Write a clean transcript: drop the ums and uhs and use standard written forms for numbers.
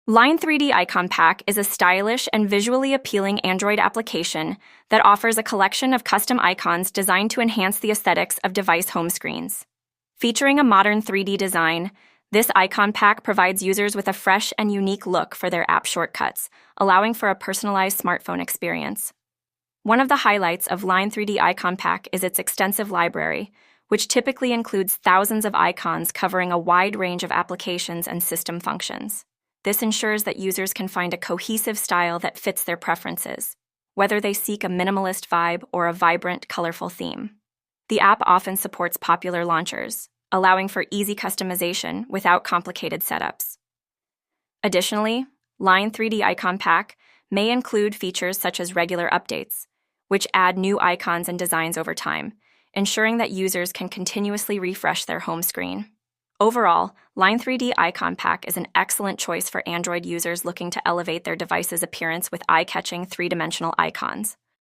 Line 3D Icon Pack is a stylish and visually appealing Android application that offers a collection of custom icons designed to enhance the aesthetics of device home screens. Featuring a modern 3D design, this icon pack provides users with a fresh and unique look for their app shortcuts, allowing for a personalized smartphone experience. One of the highlights of Line 3D Icon Pack is its extensive library, which typically includes thousands of icons covering a wide range of applications and system functions. This ensures that users can find a cohesive style that fits their preferences, whether they seek a minimalist vibe or a vibrant, colorful theme. The app often supports popular launchers, allowing for easy customization without complicated setups. Additionally, Line 3D Icon Pack may include features such as regular updates, which add new icons and designs over time, ensuring that users can continuously refresh their home screen. Overall, Line 3D Icon Pack is an excellent choice for Android users looking to elevate their device's appearance with eye-catching three-dimensional icons.